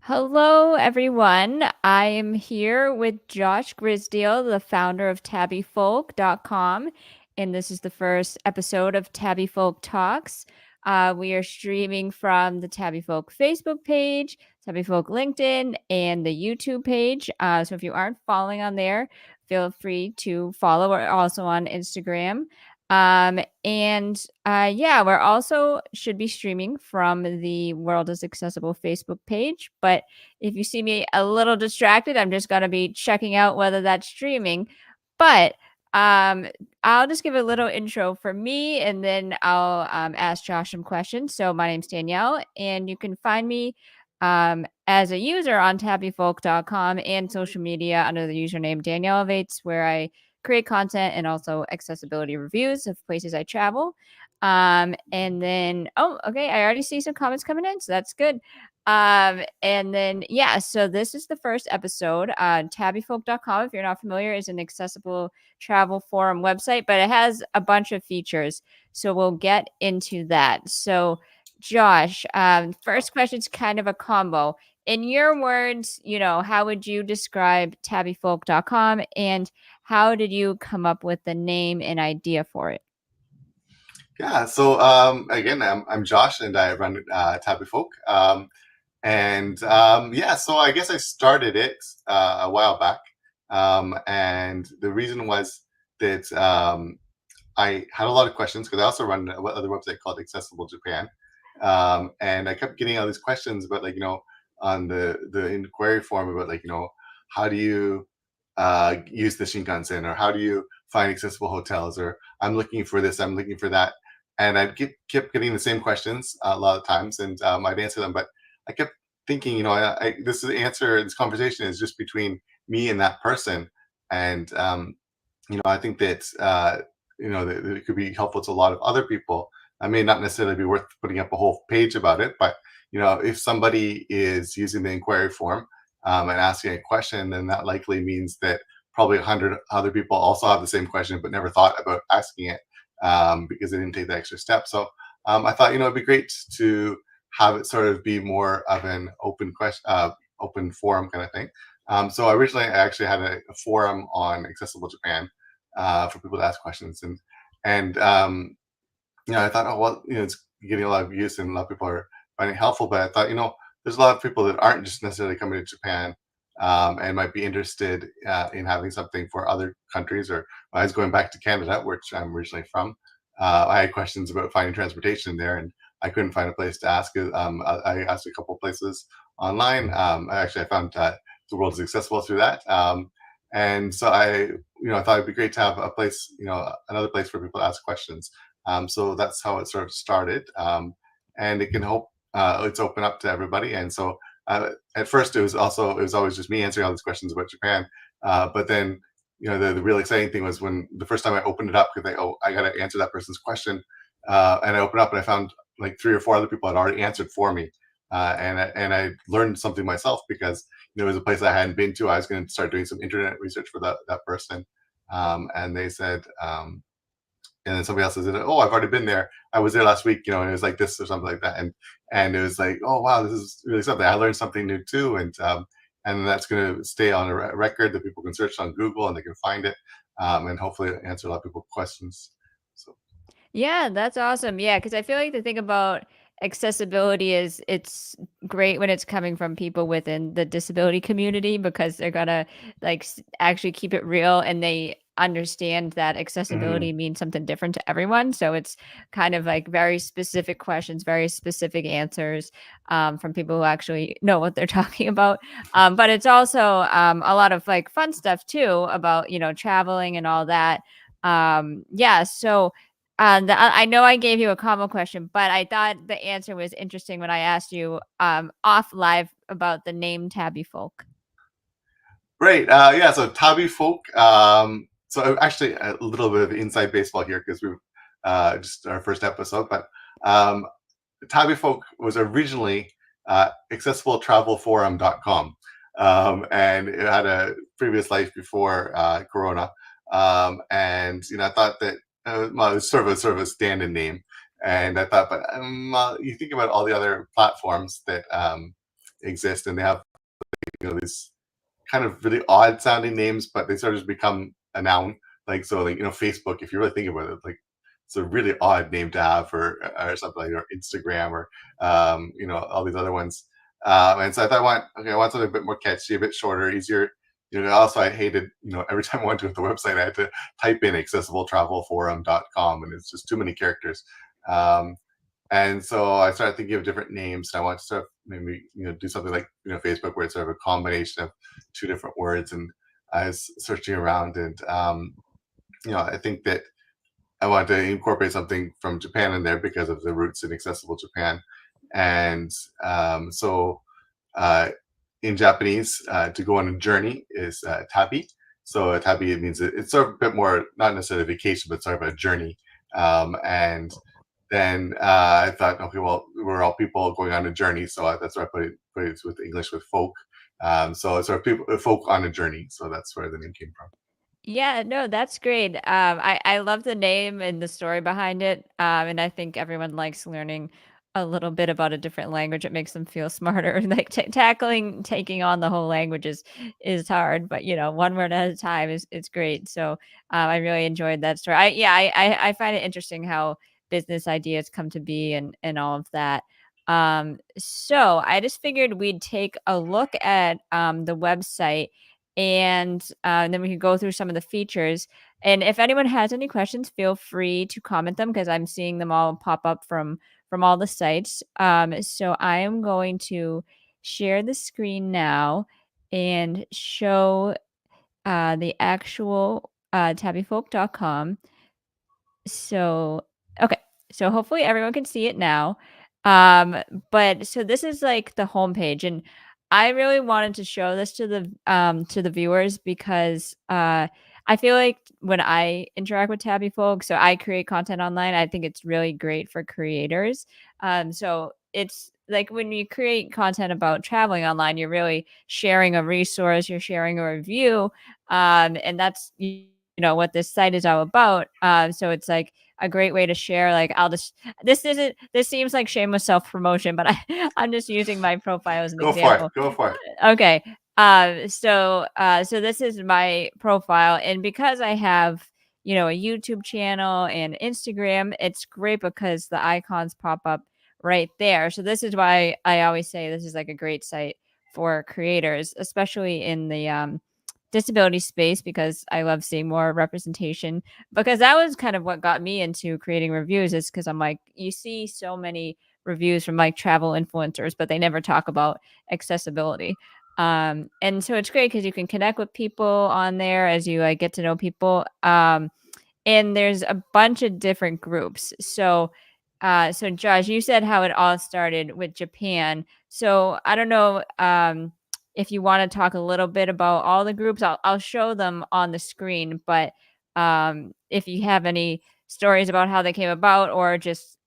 Hello, everyone. I am here with Josh Grisdale, the founder of TabiFolk.com, and this is the first episode of TabiFolk Talks. We are streaming from the TabiFolk Facebook page, TabiFolk LinkedIn, and the YouTube page. So if you aren't following on there, feel free to follow. We're also on Instagram. Yeah, we're also should be streaming from the World is Accessible Facebook page. But if you see me a little distracted, I'm just gonna be checking out whether that's streaming. But um, I'll just give a little intro for me, and then I'll ask Josh some questions. So my name's Danielle, and you can find me as a user on tabbyfolk.com and social media under the username Danielle Elevates, where I create content and also accessibility reviews of places I travel. And then, oh, okay, I already see some comments coming in, so that's good. And then, yeah, so this is the first episode. Tabbyfolk.com, if you're not familiar, is an accessible travel forum website, but it has a bunch of features. So we'll get into that. So, Josh, first question is kind of a combo. In your words, how would you describe tabbyfolk.com, and how did you come up with the name and idea for it? Yeah, so again, I'm Josh and I run TabiFolk. Yeah, so I guess I started it a while back. And the reason was that I had a lot of questions because I also run another website called Accessible Japan. And I kept getting all these questions about, on the inquiry form about, how do you use the Shinkansen, or how do you find accessible hotels, or I'm looking for this, I'm looking for that. And kept getting the same questions a lot of times, and I'd answer them. But I kept thinking, this is the answer. This conversation is just between me and that person, and I think that that it could be helpful to a lot of other people. I may not necessarily be worth putting up a whole page about it, but if somebody is using the inquiry form and asking a question, then that likely means that probably 100 other people also have the same question but never thought about asking it because they didn't take the extra step. So I thought, it'd be great to have it sort of be more of an open question, open forum kind of thing. So originally, I actually had a forum on Accessible Japan for people to ask questions, and I thought, oh well, it's getting a lot of use and a lot of people are finding it helpful. But I thought, there's a lot of people that aren't just necessarily coming to Japan and might be interested in having something for other countries. Or I was going back to Canada, which I'm originally from. I had questions about finding transportation there, and I couldn't find a place to ask. I asked a couple of places online. I found the world is accessible through that. And so I thought it'd be great to have a place, another place for people to ask questions. So that's how it sort of started, and it can hope it's open up to everybody. And so at first it was always just me answering all these questions about Japan, but then the really exciting thing was when the first time I opened it up, because I got to answer that person's question, and I opened up and I found like 3 or 4 other people had already answered for me, and I learned something myself because it was a place I hadn't been to. I was going to start doing some internet research for that person, and they said. And then somebody else says, "Oh, I've already been there. I was there last week, and it was like this or something like that." And it was like, "Oh, wow, this is really something. I learned something new too." And that's going to stay on a record that people can search on Google and they can find it, and hopefully answer a lot of people's questions. So Yeah, that's awesome. Yeah, because I feel like the thing about accessibility is it's great when it's coming from people within the disability community because they're gonna actually keep it real, and they understand that mhm. accessibility means something different to everyone. So it's kind of like very specific questions, very specific answers from people who actually know what they're talking about. But it's also a lot of like fun stuff too about, traveling and all that. Yeah, so I know I gave you a common question, but I thought the answer was interesting when I asked you off live about the name Tabby Folk. Great. Yeah. So Tabi Folk. So actually, a little bit of inside baseball here because we've just our first episode, but um, TabiFolk was originally accessibletravelforum.com, and it had a previous life before Corona. And I thought that well, it was sort of a stand-in name, and I thought, but you think about all the other platforms that exist, and they have these kind of really odd sounding names, but they sort of just become a noun. Like so, like Facebook. If you really think about it, like it's a really odd name to have, or something like, or Instagram, or all these other ones. And so I thought, I want something a bit more catchy, a bit shorter, easier. Also I hated, every time I went to the website, I had to type in accessibletravelforum.com, and it's just too many characters. And so I started thinking of different names. And I want to sort of maybe do something like Facebook, where it's sort of a combination of two different words. And I was searching around, and I think that I wanted to incorporate something from Japan in there because of the roots in Accessible Japan. And so in Japanese, to go on a journey is tabi. So tabi, it means it's sort of a bit more, not necessarily a vacation, but sort of a journey. And then I thought, okay, well, we're all people going on a journey, so that's why I put it with English with folk. So it's sort of people, folk on a journey. So that's where the name came from. Yeah, no, that's great. I love the name and the story behind it. And I think everyone likes learning a little bit about a different language. It makes them feel smarter. Like taking on the whole language is hard, but one word at a time is great. So I really enjoyed that story. I find it interesting how business ideas come to be and all of that. So I just figured we'd take a look at the website, and then we can go through some of the features. And if anyone has any questions, feel free to comment them, because I'm seeing them all pop up from all the sites. So I am going to share the screen now and show the actual tabifolk.com. So, okay. So hopefully everyone can see it now. Um, but so this is like the homepage, and I really wanted to show this to the viewers because I feel like when I interact with Tabby Folk, so I create content online, I think it's really great for creators. So it's like when you create content about traveling online, you're really sharing a resource, you're sharing a review, and that's what this site is all about. So it's like a great way to share. Like this seems like shameless self promotion, but I'm just using my profile as an Go for it. example. Go for it. Okay. So this is my profile, and because I have a YouTube channel and Instagram, it's great because the icons pop up right there. So this is why I always say this is like a great site for creators, especially in the disability space, because I love seeing more representation. Because that was kind of what got me into creating reviews, is because I'm like, you see so many reviews from like travel influencers, but they never talk about accessibility. And so it's great because you can connect with people on there as you like get to know people. And there's a bunch of different groups. So Josh, you said how it all started with Japan. So I don't know if you want to talk a little bit about all the groups. I'll show them on the screen, but if you have any stories about how they came about, or just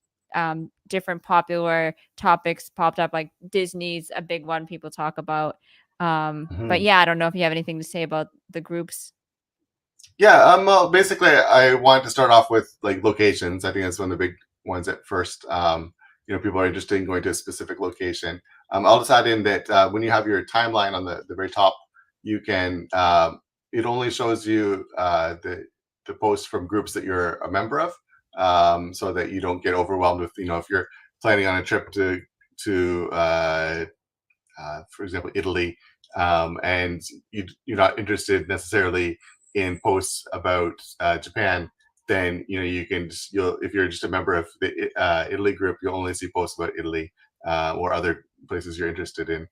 different popular topics popped up, like Disney's a big one people talk about. But Mhm. yeah, I don't know if you have anything to say about the groups. Yeah, well, basically, I wanted to start off with like locations. I think that's one of the big ones at first. People are interested in going to a specific location. I'll just add in that when you have your timeline on the very top, you can it only shows you the posts from groups that you're a member of, so that you don't get overwhelmed with if you're planning on a trip to for example, Italy, and you're not interested necessarily in posts about Japan, then you can you'll if you're just a member of the Italy group, you'll only see posts about Italy or other places you're interested in.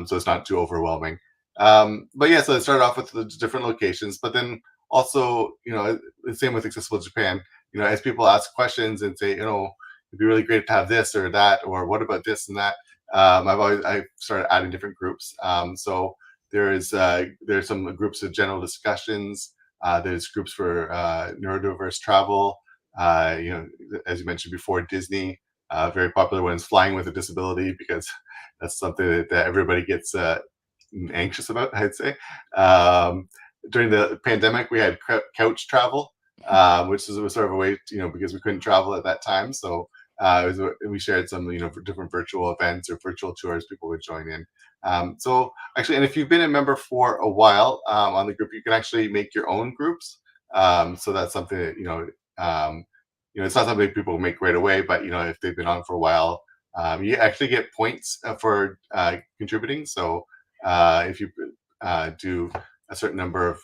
So it's not too overwhelming. But yeah, so it started off with the different locations, but then also the same with Accessible Japan. As people ask questions and say, it'd be really great to have this or that, or what about this and that. I've started adding different groups. So there's some groups of general discussions. There's groups for neurodiverse travel. As you mentioned before, Disney, very popular one is flying with a disability, because that's something that everybody gets anxious about, I'd say. During the pandemic, we had couch travel, which was sort of a way, because we couldn't travel at that time. So we shared some, different virtual events or virtual tours people would join in. So actually, and if you've been a member for a while on the group, you can actually make your own groups. So that's something that, it's not something people make right away, but if they've been on for a while, you actually get points for contributing. So if you do a certain number of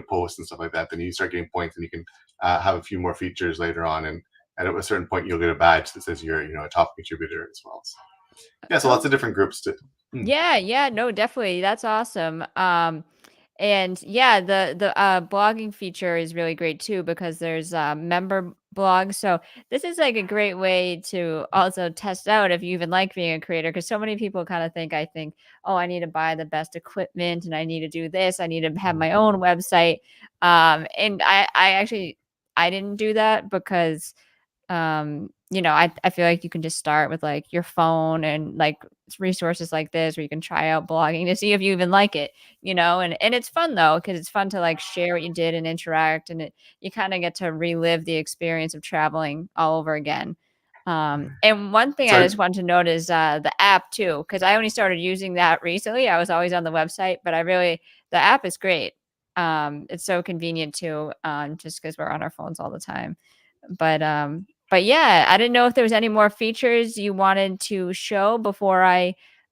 posts and stuff like that, then you start getting points, and you can have a few more features later on, and at a certain point you'll get a badge that says you're a top contributor as well. So, yeah, so lots Oh, of different groups too. yeah, yeah, no, definitely. That's awesome. And yeah, the blogging feature is really great too because there's member blogs. So this is like a great way to also test out if you even like being a creator, because so many people kind of think, oh, I need to buy the best equipment and I need to do this. I need to have my own website. And I actually I didn't do that because I feel like you can just start with like your phone and like resources like this where you can try out blogging to see if you even like it, and it's fun though, because it's fun to like share what you did and interact, and you kind of get to relive the experience of traveling all over again. And one thing I So just wanted to note is the app too, because I only started using that recently. I was always on the website, but the app is great. It's so convenient too, just because we're on our phones all the time. But yeah, I didn't know if there was any more features you wanted to show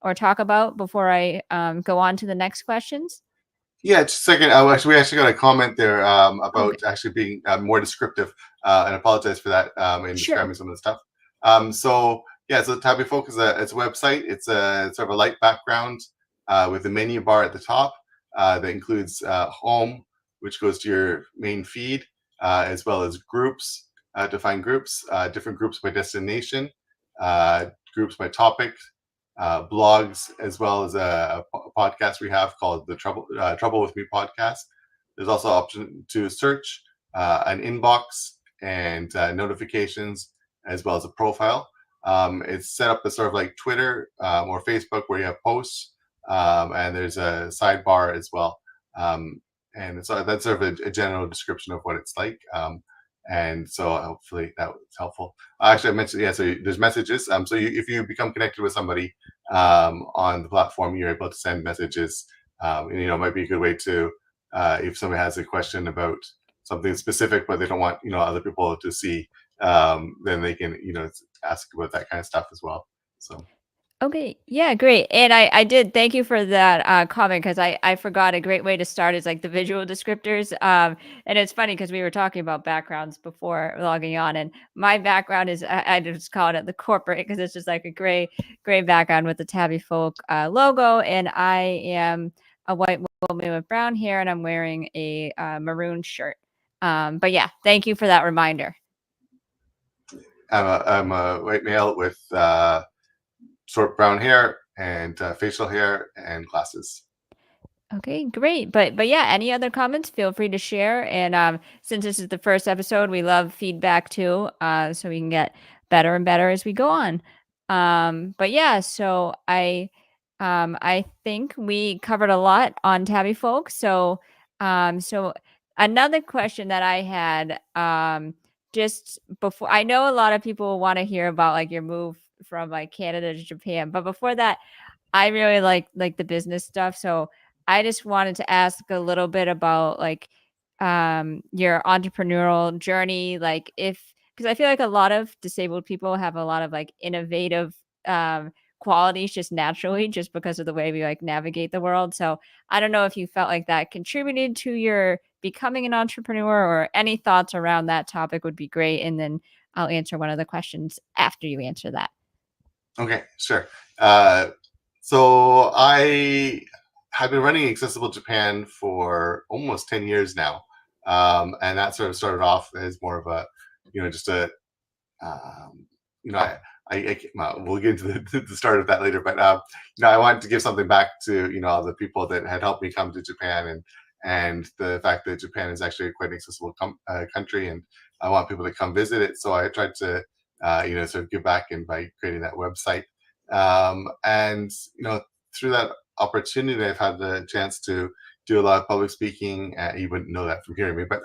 or talk about before I go on to the next questions. yeah, just a second. We actually got a comment there Okay, about actually being more descriptive, and I apologize for that in sure. describing some of the stuff. So yeah, so TabiFolk it's a website. It's a sort of a light background with a menu bar at the top that includes home, which goes to your main feed, as well as groups, define groups, different groups by destination, groups by topic, blogs, as well as a podcast we have called the Trouble with Me podcast. There's also option to search, an inbox, and notifications, as well as a profile. It's set up as sort of like Twitter or Facebook, where you have posts, and there's a sidebar as well. And so that's sort of a general description of what it's like. And so hopefully that was helpful. Actually, I mentioned, yeah, so there's messages. So if you become connected with somebody on the platform, you're able to send messages. And, it might be a good way to, if somebody has a question about something specific, but they don't want, other people to see, then they can, ask about that kind of stuff as well. So, Okay. Yeah, great. And I did thank you for that comment, because I forgot a great way to start is like the visual descriptors. And it's funny because we were talking about backgrounds before logging on, and my background is I just call it the corporate because it's just like a gray background with the Tabby Folk logo, and I am a white woman with brown hair, and I'm wearing a maroon shirt. But yeah, thank you for that reminder. I'm a white male with short brown hair and facial hair and glasses. Okay, great. But yeah, any other comments, feel free to share. And since this is the first episode, we love feedback too, so we can get better and better as we go on. But yeah, so I think we covered a lot on Tabby Folks. So another question that I had, just before, I know a lot of people want to hear about like your move from like Canada to Japan, but before that, I really like the business stuff. So I just wanted to ask a little bit about like your entrepreneurial journey, like if because I feel like a lot of disabled people have a lot of like innovative qualities just naturally, just because of the way we like navigate the world. So I don't know if you felt like that contributed to your becoming an entrepreneur, or any thoughts around that topic would be great. And then I'll answer one of the questions after you answer that. Okay, sure. Uh, so I have been running Accessible Japan for almost 10 years now. And that sort of started off as more of a, just a, um, you know, well, we'll get into the start of that later, but, I wanted to give something back to, all the people that had helped me come to Japan, and the fact that Japan is actually quite an accessible country, and I want people to come visit it. So I tried to, sort of give back and by creating that website. And, through that opportunity, I've had the chance to do a lot of public speaking. You wouldn't know that from hearing me, but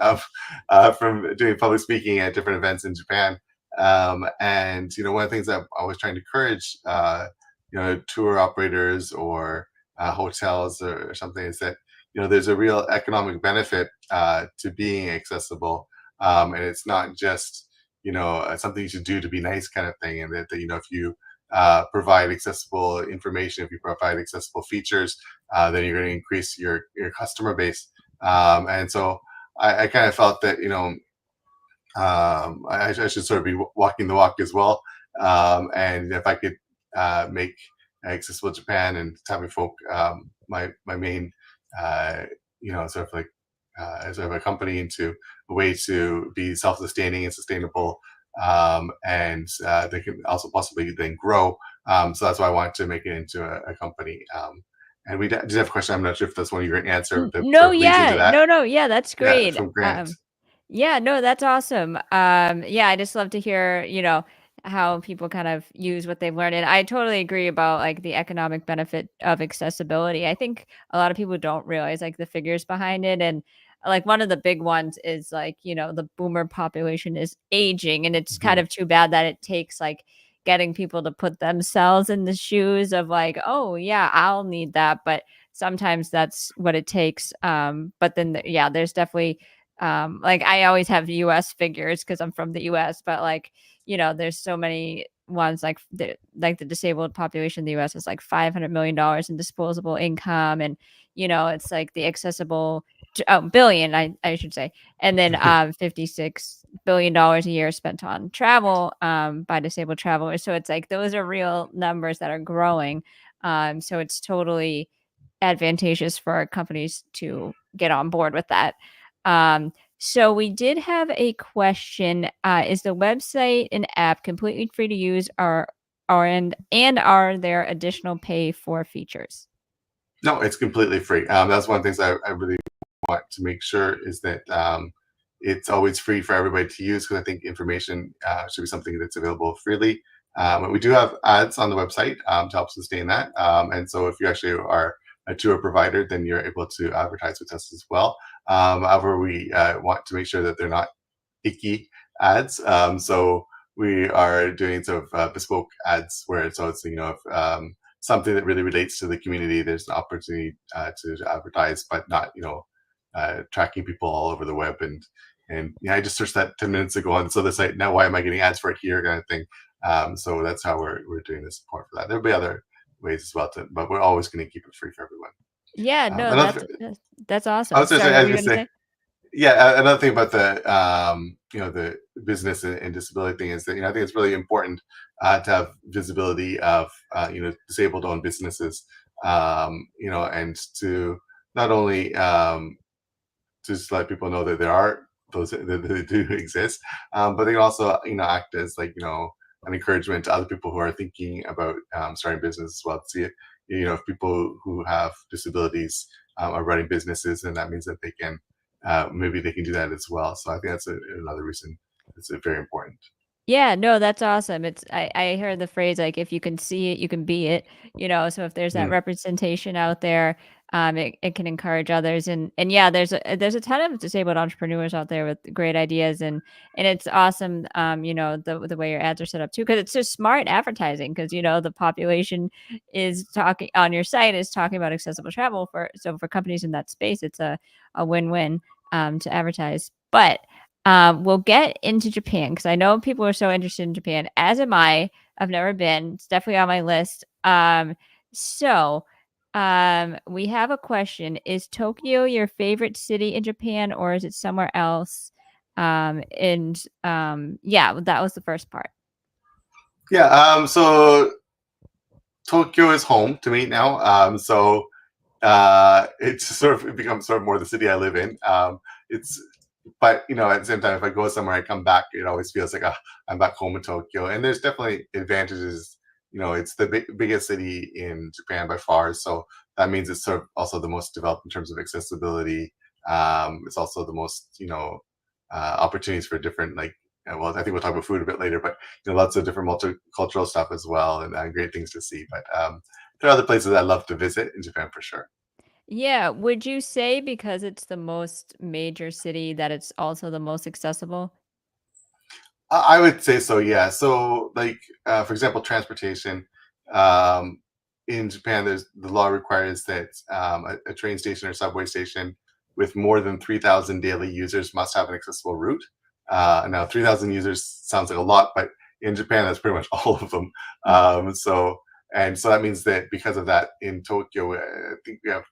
from doing public speaking at different events in Japan. And one of the things that I was trying to encourage, tour operators or hotels or something is that there's a real economic benefit to being accessible, and it's not just something you should do to be nice kind of thing, and that if you provide accessible information, if you provide accessible features, then you're going to increase your customer base. And so I kind of felt that I should sort of be walking the walk as well. And if I could make Accessible Japan and TabiFolk my main, sort of like sort of a company into a way to be self-sustaining and sustainable, and they can also possibly then grow. So that's why I wanted to make it into a company. And we did have a question. I'm not sure if that's one you're going to answer that No, sort of leads into yeah. that. No, yeah, that's Yeah, great. from Grant. Yeah, no, that's awesome. Yeah, I just love to hear, how people kind of use what they've learned. And I totally agree about like the economic benefit of accessibility. I think a lot of people don't realize like the figures behind it. And like one of the big ones is like, the boomer population is aging. And it's kind Mhm. of too bad that it takes like getting people to put themselves in the shoes of like, oh, yeah, I'll need that. But sometimes that's what it takes. But then, yeah, there's definitely like I always have US figures because I'm from the US, but like, there's so many ones like the disabled population in the US is like $500 million in disposable income. And, it's like the accessible billion, I should say. And then 56 billion dollars a year spent on travel by disabled travelers. So it's like those are real numbers that are growing. So it's totally advantageous for companies to get on board with that. So we did have a question. Is the website and app completely free to use, and are there additional pay for features? No, it's completely free. That's one of the things I really want to make sure is that it's always free for everybody to use, because I think information should be something that's available freely. But we do have ads on the website to help sustain that. And so if you actually are a tour provider, then you're able to advertise with us as well. However, we want to make sure that they're not icky ads. So we are doing sort of bespoke ads where it's if, something that really relates to the community, there's an opportunity to advertise, but not tracking people all over the web. And yeah, I just searched that 10 minutes ago on so the site. Now, why am I getting ads for it here, kind of thing? So that's how we're doing the support for that. There'll be other ways as well, but we're always going to keep it free for everyone. Yeah, no, Another, that's I awesome. was going to Sorry, say, what I were was you going to gonna say, say? yeah, another thing about the business and disability thing is that I think it's really important to have visibility of disabled owned businesses, and to not only just let people know that there are those that do exist, but they can also act as like an encouragement to other people who are thinking about starting business as well. To see it, if people who have disabilities are running businesses, and that means that they can maybe they can do that as well. So I think that's another reason it's very important. Yeah, no, that's awesome. I heard the phrase like if you can see it, you can be it, so if there's that Mm. representation out there, it can encourage others. And yeah, there's a ton of disabled entrepreneurs out there with great ideas. And it's awesome, the way your ads are set up too, because it's just smart advertising, because the population is talking on your site is talking about accessible travel. For companies in that space, it's a win-win to advertise. But we'll get into Japan because I know people are so interested in Japan, as am I. I've never been. It's definitely on my list. So we have a question. Is Tokyo your favorite city in Japan, or is it somewhere else? And yeah, that was the first part. Yeah. So Tokyo is home to me now. So it's sort of it becomes sort of more the city I live in. It's but at the same time, if I go somewhere, I come back, it always feels like I'm back home in Tokyo. And there's definitely advantages. It's the biggest city in Japan by far, so that means it's sort of also the most developed in terms of accessibility. It's also the most opportunities for different well, I think we'll talk about food a bit later, but lots of different multicultural stuff as well, and great things to see. But there are other places I love to visit in Japan for sure. Yeah, would you say because it's the most major city that it's also the most accessible? I would say so, yeah. So, like, for example, transportation. Um, in Japan, there's the law requires that a train station or subway station with more than 3,000 daily users must have an accessible route. Now, 3,000 users sounds like a lot, but in Japan, that's pretty much all of them. So that means that because of that, in Tokyo, I think we have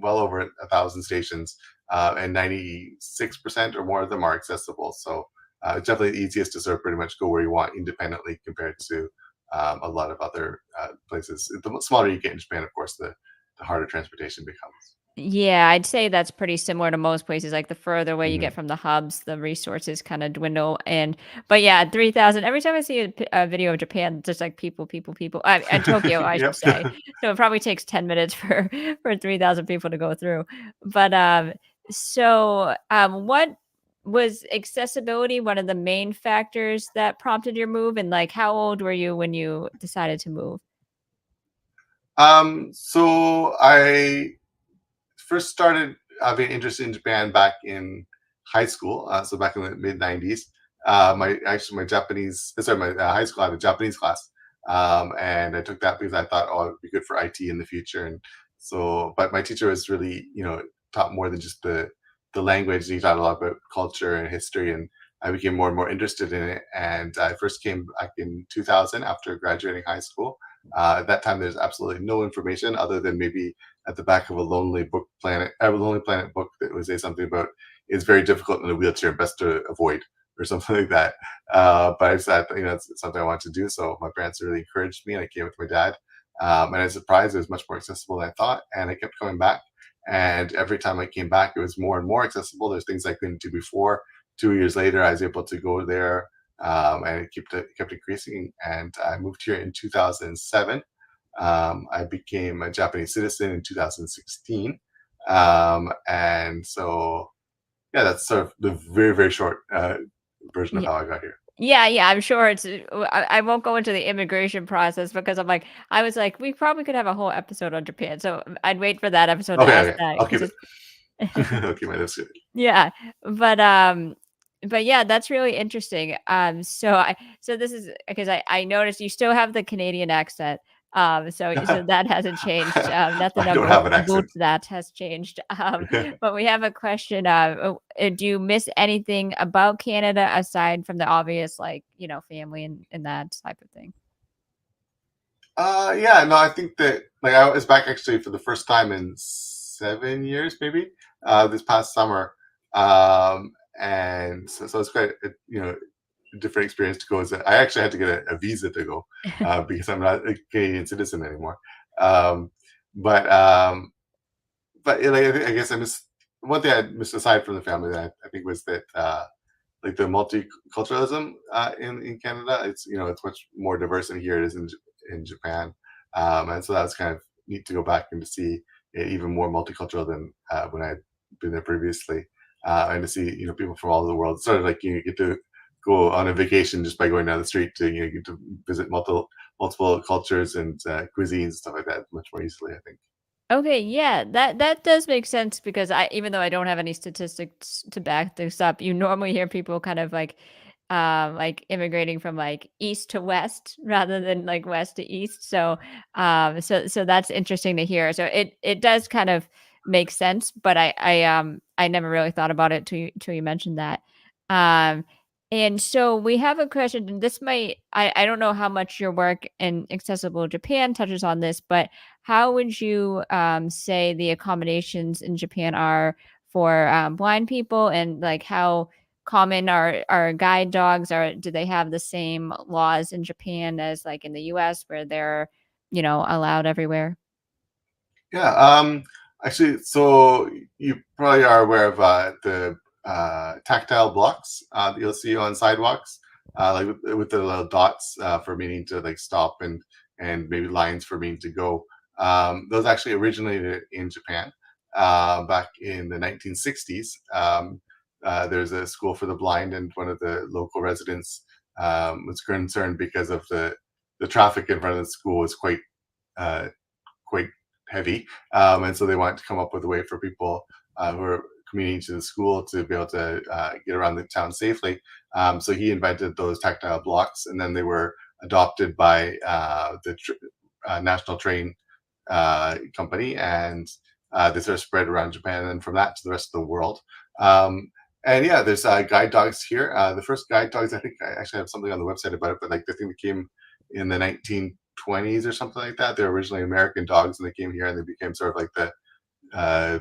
well over 1,000 stations, and 96% or more of them are accessible. So it's definitely the easiest to sort of pretty much go where you want independently compared to a lot of other places. The smaller you get in Japan, of course, the harder transportation becomes. Yeah, I'd say that's pretty similar to most places. Like the further away you get Mhm. from the hubs, the resources kind of dwindle. And but yeah, 3,000. Every time I see a video of Japan, just like people, people, people. And Tokyo, I should Yep. say. So it probably takes 10 minutes for 3,000 people to go through. But what was accessibility one of the main factors that prompted your move? And like, how old were you when you decided to move? So I first started being interested in Japan back in high school. So back in the mid '90s, my Japanese, sorry, my high school had a Japanese class, and I took that because I thought, oh, it would be good for IT in the future. And so, but my teacher was really, taught more than just the language. He taught a lot about culture and history, and I became more and more interested in it. And I first came back in 2000 after graduating high school. At that time, there's absolutely no information other than maybe at the back of a Lonely Planet book that would say something about it's very difficult in a wheelchair, best to avoid or something like that. But I decided, it's something I wanted to do. So my parents really encouraged me, and I came with my dad. And I was surprised it was much more accessible than I thought. And I kept coming back. And every time I came back, it was more and more accessible. There's things I couldn't do before. 2 years later, I was able to go there, and it kept increasing. And I moved here in 2007. I became a Japanese citizen in 2016. And so, yeah, that's sort of the very, very short version of how I got here. Yeah, yeah, I'm sure it's I won't go into the immigration process because I was like, we probably could have a whole episode on Japan. So I'd wait for that episode to Okay, ask okay. that I'll keep because it. it's I'll keep my lips good. yeah, but yeah, that's really interesting. So this is because I noticed you still have the Canadian accent. So that hasn't changed. Nothing I don't have an about accent. that has changed. But we have a question. Do you miss anything about Canada aside from the obvious, like family and that type of thing? Yeah, no, I think that like I was back actually for the first time in 7 years, maybe this past summer, and so it's quite a different experience to go. I actually had to get a visa to go because I'm not a Canadian citizen anymore. Um, but like I guess I miss one thing I missed aside from the family that I think was that like the multiculturalism in Canada. It's much more diverse than here it is in Japan, and so that was kind of neat to go back and to see it even more multicultural than when I'd been there previously, and to see people from all over the world. It's sort of like you get to go on a vacation just by going down the street to get to visit multiple cultures and cuisines stuff like that much more easily. I think. Okay, yeah, that does make sense because I even though I don't have any statistics to back this up, you normally hear people kind of like immigrating from like east to west rather than like west to east. So that's interesting to hear. So it does kind of make sense, but I never really thought about it till you mentioned that. Um and so we have a question, and this might I don't know how much your work in Accessible Japan touches on this, but how would you say the accommodations in Japan are for blind people, and like how common are guide dogs? Are do they have the same laws in Japan as like in the U.S. where they're allowed everywhere? Yeah. Actually, so you probably are aware of the tactile blocks that you'll see on sidewalks, like with the little dots for meaning to like stop and maybe lines for meaning to go. Those actually originated in Japan back in the 1960s. There's a school for the blind, and one of the local residents was concerned because of the traffic in front of the school was uh, quite heavy, and so they wanted to come up with a way for people who are community to the school to be able to get around the town safely. So he invented those tactile blocks, and then they were adopted by the National Train company, and they sort of spread around Japan, and from that to the rest of the world. Um, and yeah, there's guide dogs here. The first guide dogs, I think I actually have something on the website about it, but like the thing that came in the 1920s or something like that. They're originally American dogs, and they came here and they became sort of like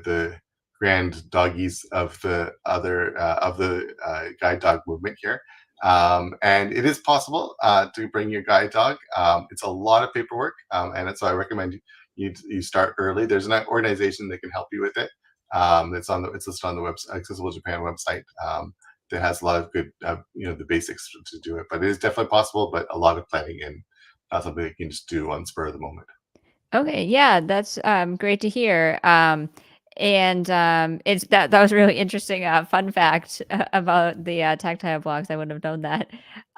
the grand doggies of the other of the guide dog movement here. And it is possible to bring your guide dog. It's a lot of paperwork, and so I recommend you start early. There's an organization that can help you with it. It's listed on the Accessible Japan website. That has a lot of good, the basics to do it. But it is definitely possible, but a lot of planning and not something you can just do on spur of the moment. Okay, yeah, that's great to hear. And it's that was a really interesting fun fact about the tactile blocks. I wouldn't have known that.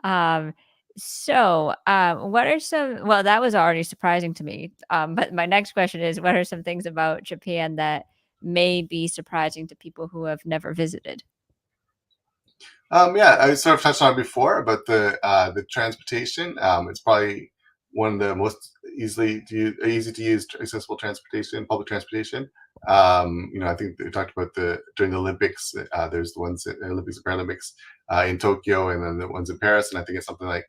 Um, what are some? Well, that was already surprising to me. But my next question is, what are some things about Japan that may be surprising to people who have never visited? Yeah, I sort of touched on it before about the transportation. It's probably one of the most easy to use accessible transportation, public transportation. I think we talked about during the Olympics. There's the ones at Olympics and Paralympics in Tokyo, and then the ones in Paris. And I think it's something like,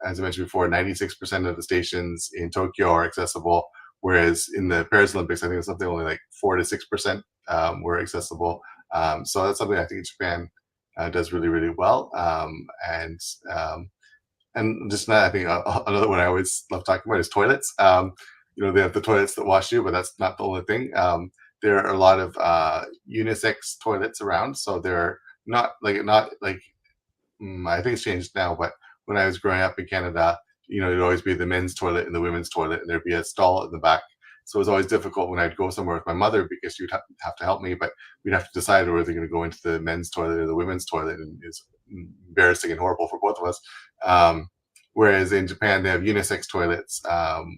as I mentioned before, 96% of the stations in Tokyo are accessible, whereas in the Paris Olympics, I think it's something only like 4 to 6% were accessible. So that's something I think Japan does really, really well. Um, and just that, I think another one I always love talking about is toilets. They have the toilets that wash you, but that's not the only thing. There are a lot of unisex toilets around, so they're not like I think it's changed now, but when I was growing up in Canada, it'd always be the men's toilet and the women's toilet, and there'd be a stall at the back. So it was always difficult when I'd go somewhere with my mother because she'd have to help me, but we'd have to decide whether they're going to go into the men's toilet or the women's toilet, and it's embarrassing and horrible for both of us. Um, Whereas in Japan, they have unisex toilets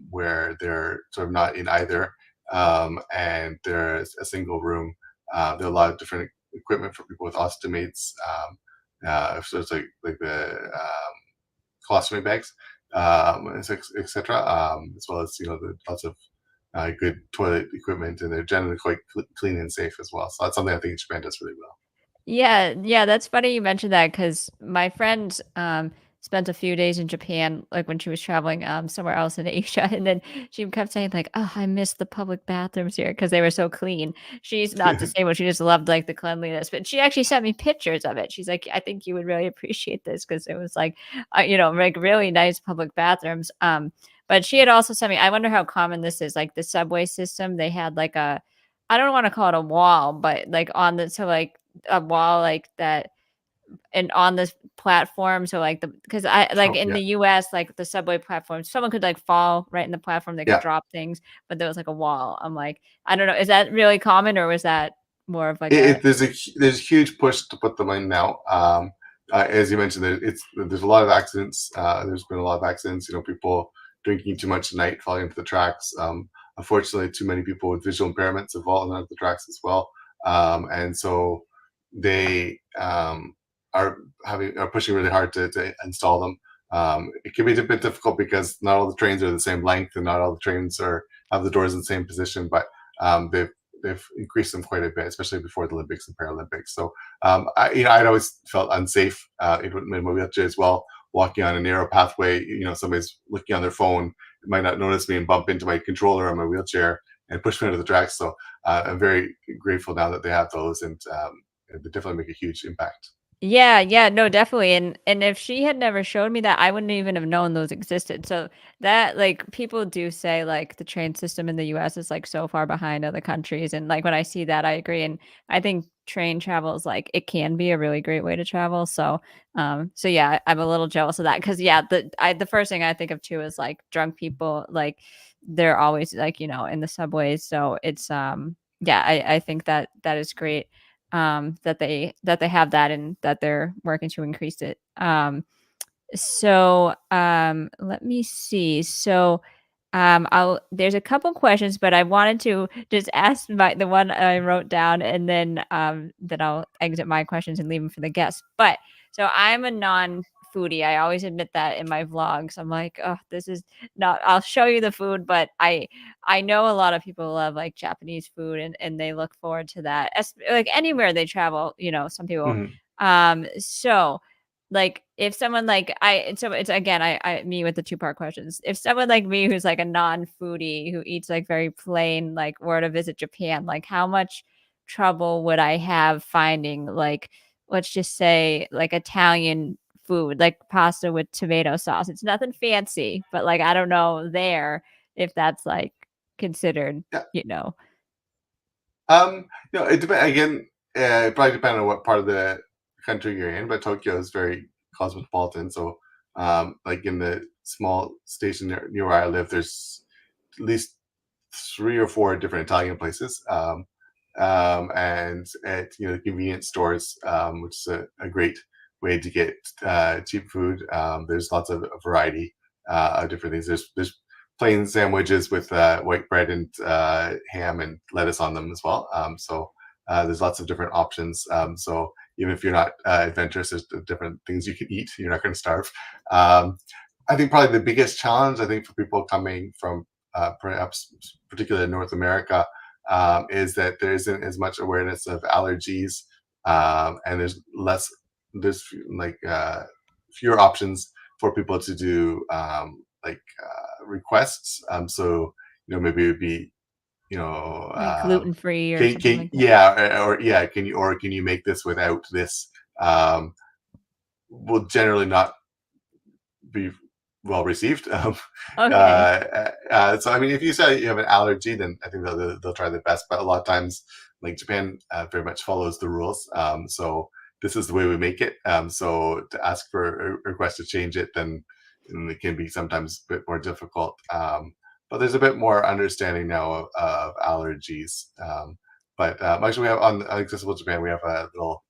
where they're sort of not in either, and there's a single room. There are a lot of different equipment for people with ostomates. So it's like the colostomy bags, etc. As well as lots of good toilet equipment, and they're generally quite clean and safe as well. So that's something I think Japan does really well. Yeah, yeah, that's funny you mentioned that because my friend spent a few days in Japan, like when she was traveling somewhere else in Asia, and then she kept saying like, "Oh, I miss the public bathrooms here because they were so clean." She's not disabled; she just loved like the cleanliness. But she actually sent me pictures of it. She's like, "I think you would really appreciate this because it was like, like really nice public bathrooms." But she had also sent me. I wonder how common this is. Like the subway system, they had like a, I don't want to call it a wall, but like on the so like a wall like that and on this platform. So like because I like So in yeah, the US, like the subway platform, someone could like fall right in the platform, they could yeah. drop things, but there was like a wall. I'm like, I don't know, is that really common or was that more of like a There's a huge push to put them in now. As you mentioned, there's a lot of accidents. There's been a lot of accidents. People drinking too much at night, falling into the tracks. Unfortunately, too many people with visual impairments have fallen onto the tracks as well, and so they are pushing really hard to install them. It can be a bit difficult because not all the trains are the same length, and not all the trains have the doors in the same position. But they've increased them quite a bit, especially before the Olympics and Paralympics. So I'd always felt unsafe in my wheelchair as well, walking on a narrow pathway. Somebody's looking on their phone, might not notice me and bump into my controller on my wheelchair and push me into the tracks. So I'm very grateful now that they have those, and they definitely make a huge impact. Yeah, yeah, no, definitely. And if she had never showed me that, I wouldn't even have known those existed. So that like people do say like the train system in the US is like so far behind other countries. And like when I see that, I agree. And I think train travel is like it can be a really great way to travel. So yeah, I'm a little jealous of that. Cause yeah, the first thing I think of too is like drunk people, like they're always like, in the subways. So it's yeah, I think that that is great that they have that and that they're working to increase it. Let me see. There's a couple questions, but I wanted to just ask the one I wrote down, and then I'll exit my questions and leave them for the guests. But so I'm a non-foodie. I always admit that in my vlogs. I'm like, oh, this is not. I'll show you the food, but I know a lot of people love like Japanese food, and they look forward to that. Like anywhere they travel, some people. Mhm. So like if someone like so it's again I me with the two-part questions. If someone like me who's like a non-foodie who eats like very plain, like were to visit Japan, like how much trouble would I have finding like, let's just say, like Italian food, like pasta with tomato sauce? It's nothing fancy, but like I don't know there if that's like considered, Yeah. you know. It depends again. It probably depends on what part of the country you're in, but Tokyo is very cosmopolitan. So, like in the small station near where I live, there's at least 3 or 4 different Italian places, and at convenience stores, which is a great way to get cheap food. There's lots of variety of different things. There's plain sandwiches with white bread and ham and lettuce on them as well. So there's lots of different options. So even if you're not adventurous, there's different things you can eat. You're not going to starve. Um, I think probably the biggest challenge, I think, for people coming from perhaps particularly in North America, is that there isn't as much awareness of allergies, and there's like fewer options for people to do requests. So maybe it would be you know Like gluten free or something can like that. yeah or yeah can you make this without this, will generally not be well received. Okay. So I mean, if you say you have an allergy, then I think they'll try their best. But a lot of times, like Japan, very much follows the rules. So this is the way we make it. So to ask for a request to change it, then it can be sometimes a bit more difficult. But there's a bit more understanding now of allergies. But actually, we have on Accessible Japan, we have a little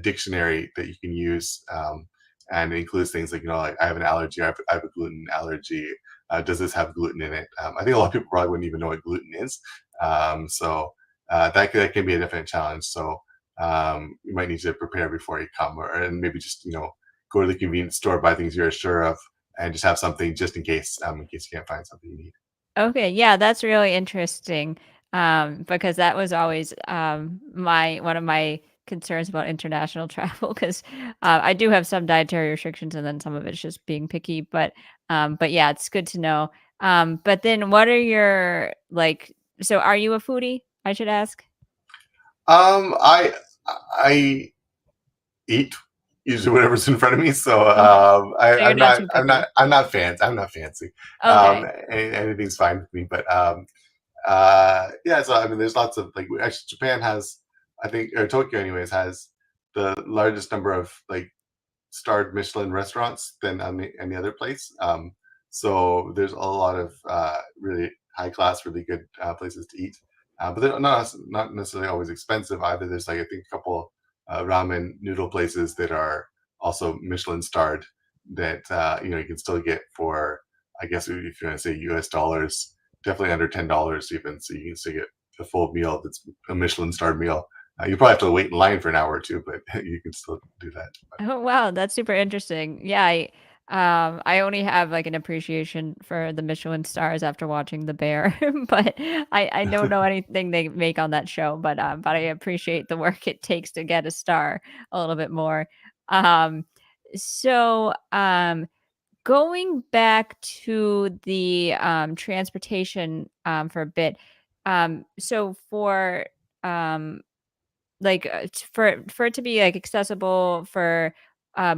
dictionary that you can use. And it includes things like like I have an allergy, I have a gluten allergy. Does this have gluten in it? I think a lot of people probably wouldn't even know what gluten is. So that can be a definite challenge. So you might need to prepare before you come, and maybe just go to the convenience store, buy things you're sure of, and just have something just in case you can't find something you need. Okay, yeah, that's really interesting. Because that was always my one of my concerns about international travel because I do have some dietary restrictions and then some of it's just being picky. But yeah, it's good to know. But then what are your like? So are you a foodie? I should ask. I eat usually whatever's in front of me. So Okay, so you're not too picky. I'm not fancy. I'm not fancy. Okay. Anything's fine with me. But yeah. So I mean, there's lots of actually Japan has, I think, or Tokyo anyways, has the largest number of starred Michelin restaurants than any other place. So there's a lot of really high class, really good places to eat. But they're not necessarily always expensive either. There's I think a couple ramen noodle places that are also Michelin starred that you can still get for, I guess if you're going to say US dollars, definitely under $10 even. So you can still get a full meal that's a Michelin starred meal. You probably have to wait in line for an hour or two, but you can still do that. Oh wow, that's super interesting. Yeah, I only have like an appreciation for the Michelin stars after watching The Bear, but I don't know anything they make on that show, but I appreciate the work it takes to get a star a little bit more. Um so going back to the transportation for a bit. So for um like, for it to be, like, accessible for,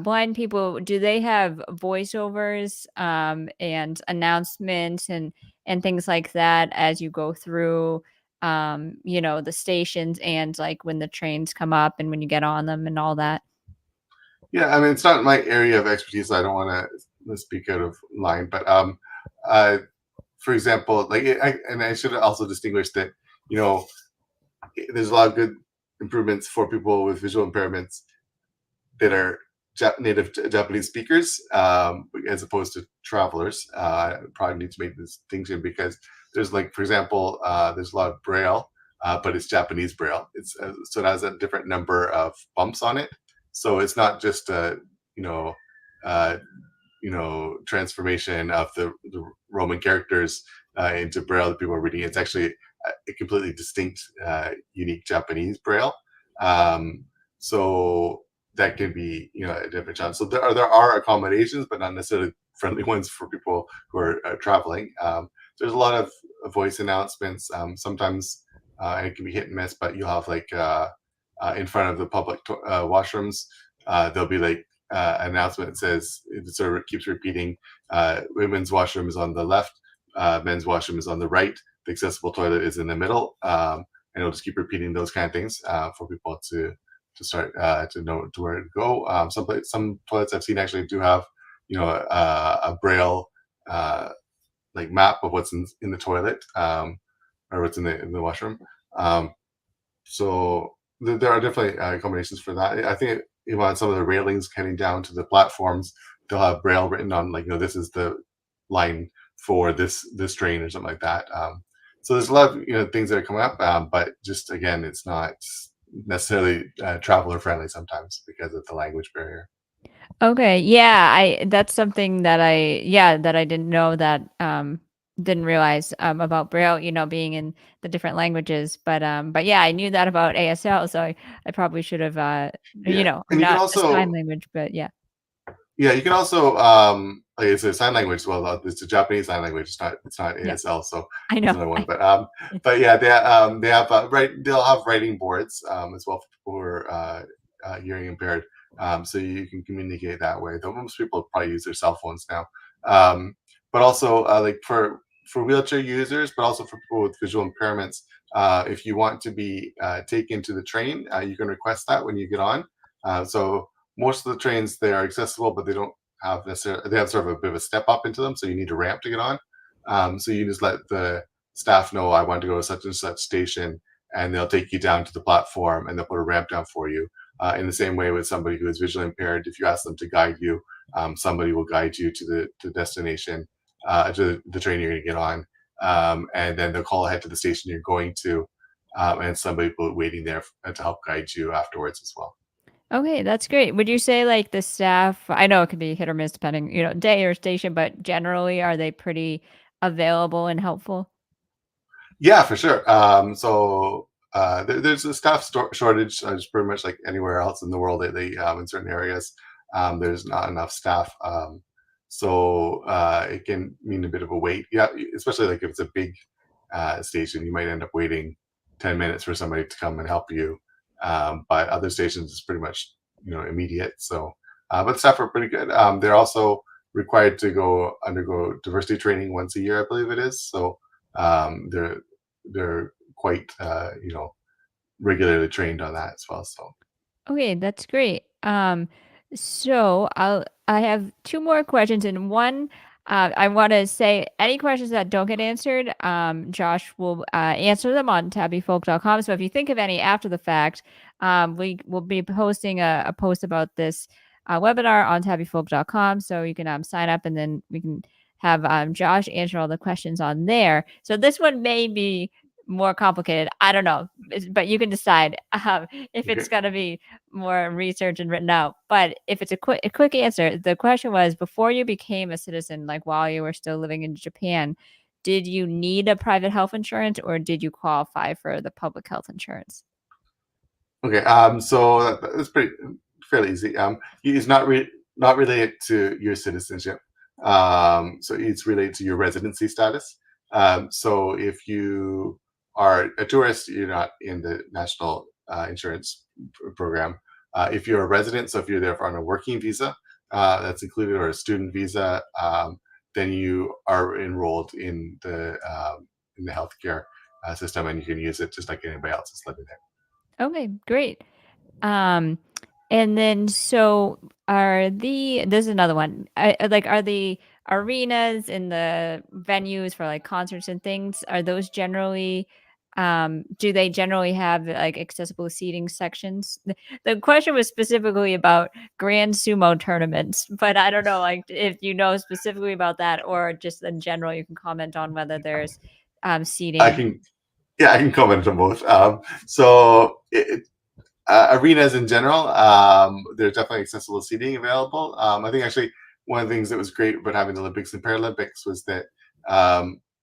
blind people, do they have voiceovers, and announcements and things like that as you go through, the stations and, like, when the trains come up and when you get on them and all that? Yeah, I mean, it's not my area of expertise, so I don't want to speak out of line. But uh, for example, and I should also distinguish that you know there's a lot of good improvements for people with visual impairments that are native Japanese speakers, as opposed to travelers. Probably need to make this distinction because there's like, for example, there's a lot of Braille, but it's Japanese Braille. It's so it has a different number of bumps on it. So it's not just a you know uh, transformation of the Roman characters into Braille that people are reading. It's actually a completely distinct, unique Japanese Braille. Um, so that can be a different challenge. So there are accommodations, but not necessarily friendly ones for people who are traveling. There's a lot of voice announcements. Sometimes it can be hit and miss, but you'll have like in front of the public washrooms, there'll be like announcement that says it sort of keeps repeating, women's washroom is on the left, men's washroom is on the right, the accessible toilet is in the middle, and it'll just keep repeating those kind of things for people to start to know to where to go. Some toilets I've seen actually do have a braille like map of what's in the toilet, or what's in the washroom. Um, so there are definitely accommodations for that. I think even on some of the railings heading down to the platforms, they'll have braille written on, like, this is the line for this train or something like that. So there's a lot of things that are coming up, but just again, it's not necessarily traveler friendly sometimes because of the language barrier. Okay, yeah, I that's something that I didn't know that didn't realize about Braille, being in the different languages. But yeah, I knew that about ASL, so I probably should have Yeah, and you can not a sign also language, but yeah. Yeah, you can also like it's a sign language. Well, it's a Japanese sign language. It's not Yeah, ASL, so I there's know. another one. I But yeah, they have they'll have writing boards as well for people who are hearing impaired. So you can communicate that way. Though most people probably use their cell phones now. Um, but also like for wheelchair users, but also for people with visual impairments. If you want to be taken to the train, you can request that when you get on. So most of the trains, they are accessible, but they don't have necessarily, they have sort of a bit of a step up into them, so you need a ramp to get on. So you just let the staff know, I want to go to such and such station, and they'll take you down to the platform and they'll put a ramp down for you. In the same way with somebody who is visually impaired, if you ask them to guide you, somebody will guide you to the destination, to the train you're going to get on, and then they'll call ahead to the station you're going to, and somebody will be waiting there to help guide you afterwards as well. Okay, that's great. Would you say like the staff, I know it could be hit or miss depending, day or station, but generally are they pretty available and helpful? Yeah, for sure. So there's a staff shortage, just pretty much like anywhere else in the world lately. In certain areas, there's not enough staff, so it can mean a bit of a wait. Yeah, especially like if it's a big station, you might end up waiting 10 minutes for somebody to come and help you. But other stations is pretty much immediate. So, but the staff are pretty good. They're also required to undergo diversity training once a year, I believe it is. So they're quite regularly trained on that as well. So Okay, that's great. So I have two more questions, and one, I want to say any questions that don't get answered, Josh will answer them on TabiFolk.com. So if you think of any after the fact, we will be posting a post about this webinar on TabiFolk.com, so you can sign up, and then we can have Josh answer all the questions on there. So this one may be more complicated. I don't know, but you can decide if it's okay. going to be more research and written out. But if it's a quick answer, the question was before you became a citizen, like while you were still living in Japan, did you need a private health insurance or did you qualify for the public health insurance? Okay, so that's pretty fairly easy. It's not related to your citizenship. So it's related to your residency status. So if you are a tourist, you're not in the national insurance program. If you're a resident, so if you're there on a working visa, that's included, or a student visa, then you are enrolled in the healthcare system, and you can use it just like anybody else is living there. Okay, great. Um, and then so this is another one. Are the arenas and the venues for like concerts and things, are those generally do they generally have like accessible seating sections? The question was specifically about grand sumo tournaments, but I don't know like if you know specifically about that or just in general you can comment on whether there's I seating. can, yeah, I can comment on both. Arenas in general, there's definitely accessible seating available. I think actually one of the things that was great about having the Olympics and Paralympics was that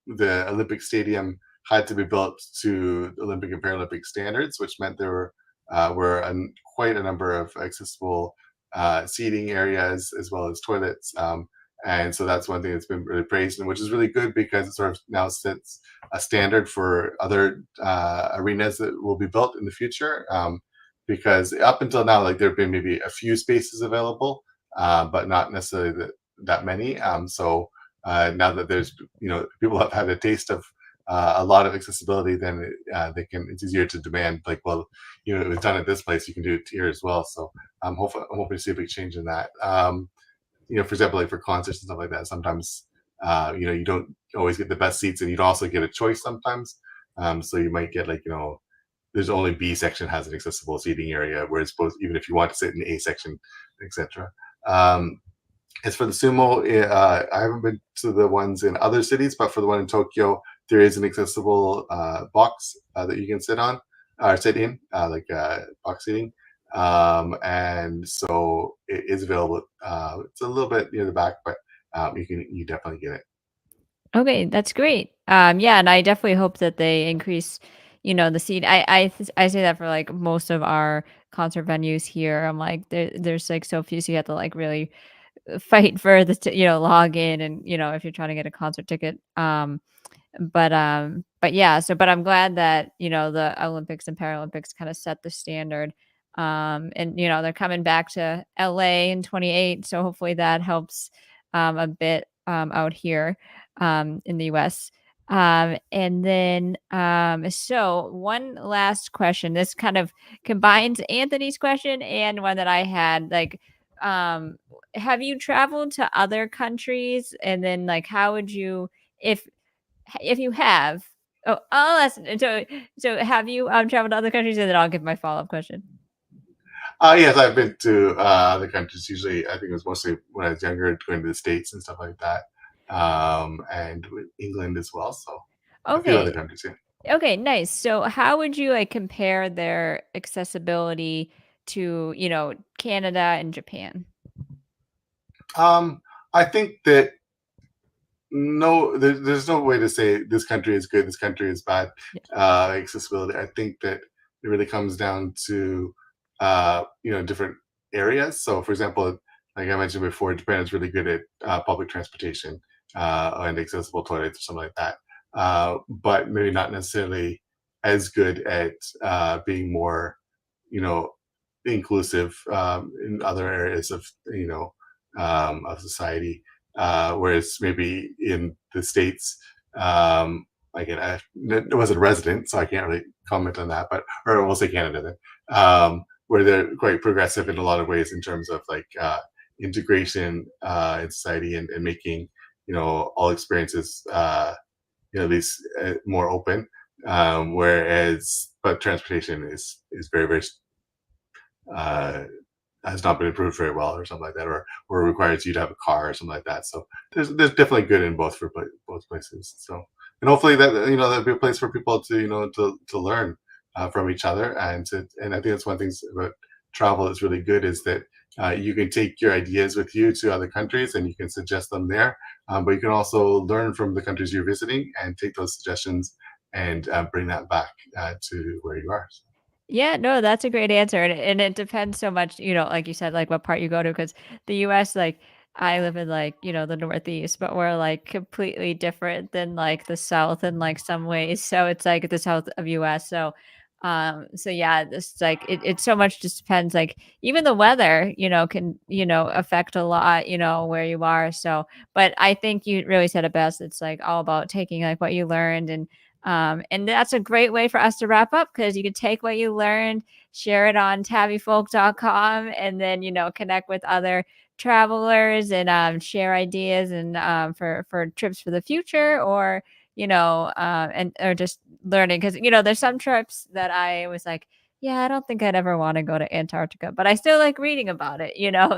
the Olympic Stadium had to be built to Olympic and Paralympic standards, which meant there quite a number of accessible seating areas as well as toilets. And so that's one thing that's been really praised, and which is really good because it sort of now sets a standard for other arenas that will be built in the future. Because up until now, like there have been maybe a few spaces available, but not necessarily that many. Now that there's people have had a taste of a lot of accessibility, then it's easier to demand like, well, it was done at this place, you can do it here as well. So I'm hoping to see a big change in that. For example, like for concerts and stuff like that, sometimes you don't always get the best seats, and you don't also get a choice sometimes. So you might get like there's only B section has an accessible seating area, whereas even if you want to sit in A section, etc. As for the sumo, I haven't been to the ones in other cities, but for the one in Tokyo, there is an accessible box that you can sit on or sit in, like box seating. And so it is available. It's a little bit near the back, but you definitely get it. Okay, that's great. Yeah, and I definitely hope that they increase, the seat. I say that for like most of our concert venues here. I'm like there's like so few, so you have to like really fight for the log in and if you're trying to get a concert ticket. But yeah, but I'm glad that, the Olympics and Paralympics kind of set the standard. And they're coming back to LA in 28, so hopefully that helps a bit out here in the US. And then so one last question. This kind of combines Anthony's question and one that I had like have you traveled to other countries and then like how would you if if you have that's so have you, traveled to other countries? And then I'll give my follow-up question. Yes, I've been to other countries. Usually, I think it was mostly when I was younger, going to the States and stuff like that, and England as well. So a few other Okay. countries. Yeah. Okay, nice. So how would you, like, compare their accessibility to, Canada and Japan? I think that no, there's no way to say this country is good, this country is bad. Yeah. Accessibility. I think that it really comes down to different areas. So, for example, like I mentioned before, Japan is really good at public transportation and accessible toilets or something like that. But maybe not necessarily as good at being more, you know, inclusive in other areas of society. Whereas maybe in the States, again, I wasn't a resident, so I can't really comment on that, but, or we'll say Canada then, where they're quite progressive in a lot of ways in terms of like integration in society and making, all experiences, at least more open. But transportation is very, very uh, has not been improved very well or something like that, or requires you to have a car or something like that. So there's definitely good in both places. So, and hopefully that'll be a place for people to to learn from each other, and I think that's one of the things about travel that's really good is that you can take your ideas with you to other countries and you can suggest them there, but you can also learn from the countries you're visiting and take those suggestions and bring that back to where you are. Yeah, no, that's a great answer, and it depends so much, like you said, like what part you go to, because the U.S., like I live in like the Northeast, but we're like completely different than like the South in like some ways. So it's like the South of U.S. So yeah, this like it so much just depends. Like even the weather, can affect a lot, where you are. So, but I think you really said it best. It's like all about taking like what you learned and that's a great way for us to wrap up because you can take what you learned, share it on TabiFolk.com, and then, connect with other travelers and share ideas and for trips for the future or, and or just learning because there's some trips that I was like, yeah, I don't think I'd ever want to go to Antarctica, but I still like reading about it.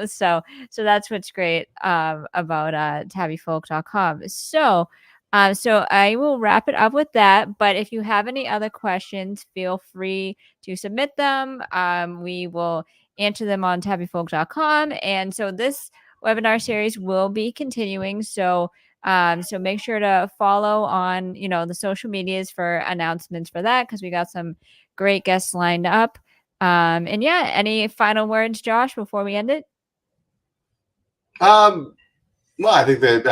So that's what's great about TabiFolk.com. So I will wrap it up with that. But if you have any other questions, feel free to submit them. We will answer them on TabiFolk.com. And so this webinar series will be continuing. So make sure to follow on, the social medias for announcements for that because we got some great guests lined up. And yeah, any final words, Josh, before we end it? Well, I think that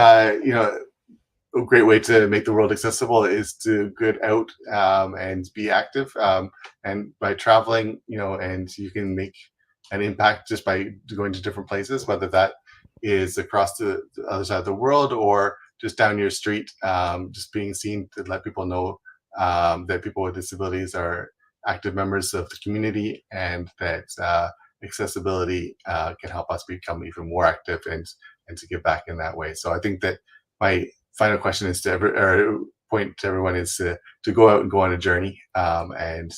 a great way to make the world accessible is to get out and be active. And by traveling, and you can make an impact just by going to different places, whether that is across the other side of the world or just down your street, just being seen to let people know that people with disabilities are active members of the community and that accessibility can help us become even more active and to give back in that way. So I think that my final question is point to everyone is to go out and go on a journey and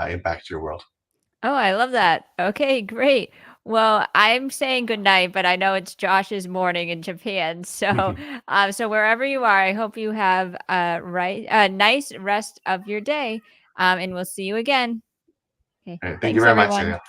impact your world. Oh, I love that. Okay, great. Well, I'm saying good night, but I know it's Josh's morning in Japan. So wherever you are, I hope you have a nice rest of your day. And we'll see you again. Okay. All right, thank you Thanks, very much, everyone. Danielle.